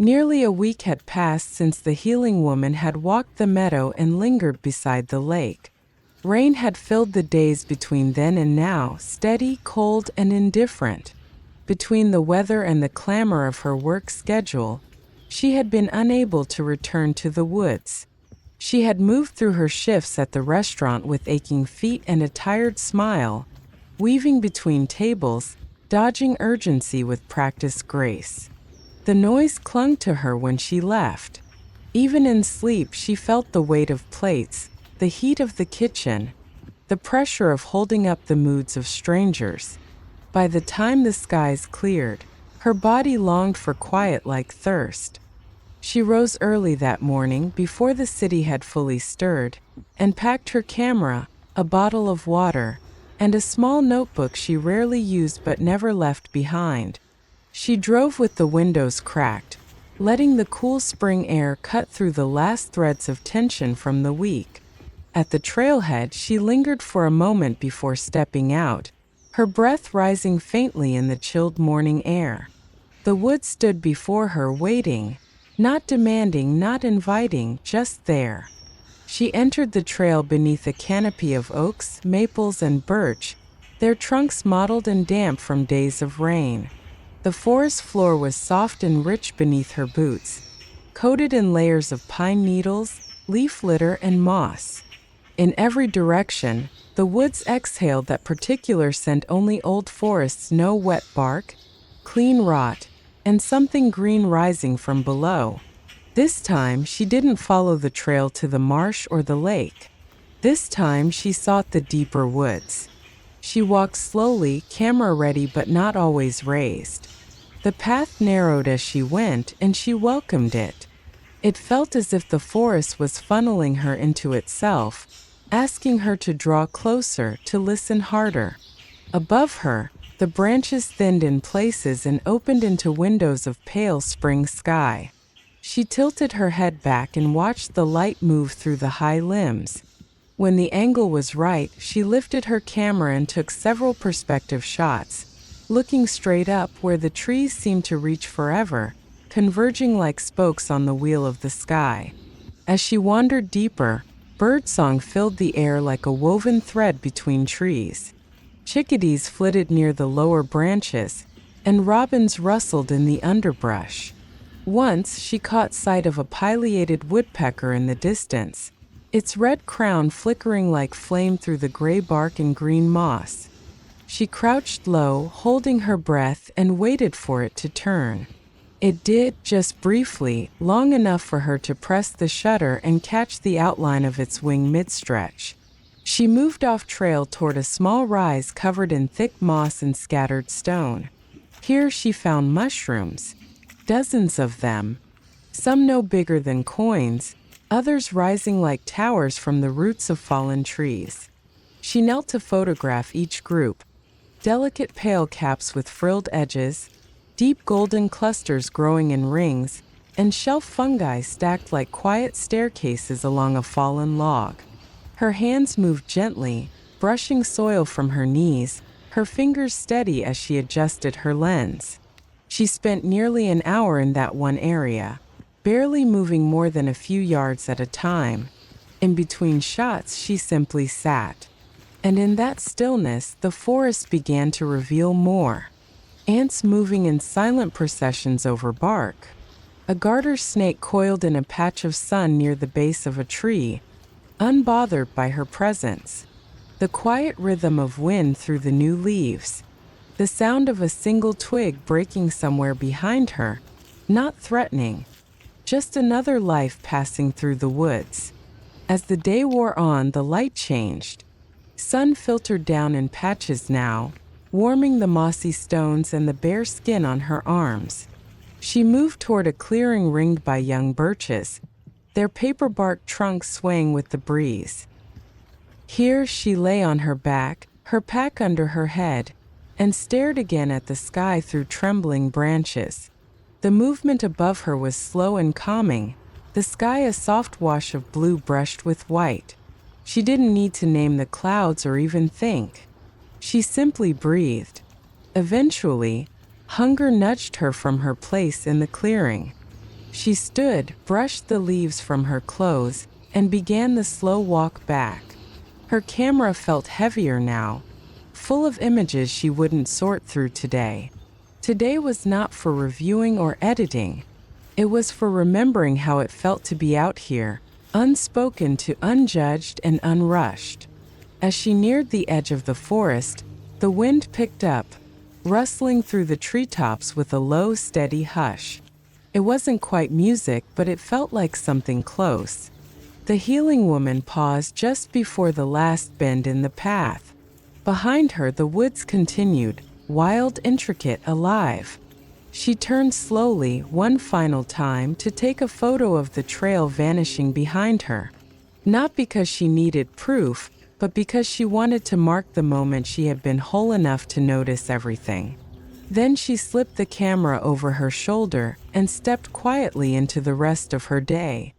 Nearly a week had passed since the healing woman had walked the meadow and lingered beside the lake. Rain had filled the days between then and now, steady, cold, and indifferent. Between the weather and the clamor of her work schedule, she had been unable to return to the woods. She had moved through her shifts at the restaurant with aching feet and a tired smile, weaving between tables, dodging urgency with practiced grace. The noise clung to her when she left. Even in sleep, she felt the weight of plates, the heat of the kitchen, the pressure of holding up the moods of strangers. By the time the skies cleared, her body longed for quiet like thirst. She rose early that morning before the city had fully stirred, and packed her camera, a bottle of water, and a small notebook she rarely used but never left behind. She drove with the windows cracked, letting the cool spring air cut through the last threads of tension from the week. At the trailhead, she lingered for a moment before stepping out, her breath rising faintly in the chilled morning air. The woods stood before her, waiting, not demanding, not inviting, just there. She entered the trail beneath a canopy of oaks, maples, and birch, their trunks mottled and damp from days of rain. The forest floor was soft and rich beneath her boots, coated in layers of pine needles, leaf litter, and moss. In every direction, the woods exhaled that particular scent only old forests know: wet bark, clean rot, and something green rising from below. This time, she didn't follow the trail to the marsh or the lake. This time, she sought the deeper woods. She walked slowly, camera ready but not always raised. The path narrowed as she went, and she welcomed it. It felt as if the forest was funneling her into itself, asking her to draw closer, to listen harder. Above her, the branches thinned in places and opened into windows of pale spring sky. She tilted her head back and watched the light move through the high limbs. When the angle was right, she lifted her camera and took several perspective shots, looking straight up where the trees seemed to reach forever, converging like spokes on the wheel of the sky. As she wandered deeper, birdsong filled the air like a woven thread between trees. Chickadees flitted near the lower branches, and robins rustled in the underbrush. Once she caught sight of a pileated woodpecker in the distance, its red crown flickering like flame through the gray bark and green moss. She crouched low, holding her breath, and waited for it to turn. It did, just briefly, long enough for her to press the shutter and catch the outline of its wing mid-stretch. She moved off trail toward a small rise covered in thick moss and scattered stone. Here she found mushrooms, dozens of them, some no bigger than coins, others rising like towers from the roots of fallen trees. She knelt to photograph each group: delicate pale caps with frilled edges, deep golden clusters growing in rings, and shelf fungi stacked like quiet staircases along a fallen log. Her hands moved gently, brushing soil from her knees, her fingers steady as she adjusted her lens. She spent nearly an hour in that one area, barely moving more than a few yards at a time. In between shots, she simply sat. And in that stillness, the forest began to reveal more. Ants moving in silent processions over bark. A garter snake coiled in a patch of sun near the base of a tree, unbothered by her presence. The quiet rhythm of wind through the new leaves. The sound of a single twig breaking somewhere behind her, not threatening, just another life passing through the woods. As the day wore on, the light changed. Sun filtered down in patches now, warming the mossy stones and the bare skin on her arms. She moved toward a clearing ringed by young birches, their paper-bark trunks swaying with the breeze. Here she lay on her back, her pack under her head, and stared again at the sky through trembling branches. The movement above her was slow and calming, the sky a soft wash of blue brushed with white. She didn't need to name the clouds or even think. She simply breathed. Eventually, hunger nudged her from her place in the clearing. She stood, brushed the leaves from her clothes, and began the slow walk back. Her camera felt heavier now, full of images she wouldn't sort through today. Today was not for reviewing or editing. It was for remembering how it felt to be out here, unspoken to unjudged and unrushed. As she neared the edge of the forest, the wind picked up, rustling through the treetops with a low, steady hush. It wasn't quite music, but it felt like something close. The healing woman paused just before the last bend in the path. Behind her, the woods continued, wild, intricate, alive. She turned slowly, one final time, to take a photo of the trail vanishing behind her. Not because she needed proof, but because she wanted to mark the moment she had been whole enough to notice everything. Then she slipped the camera over her shoulder and stepped quietly into the rest of her day.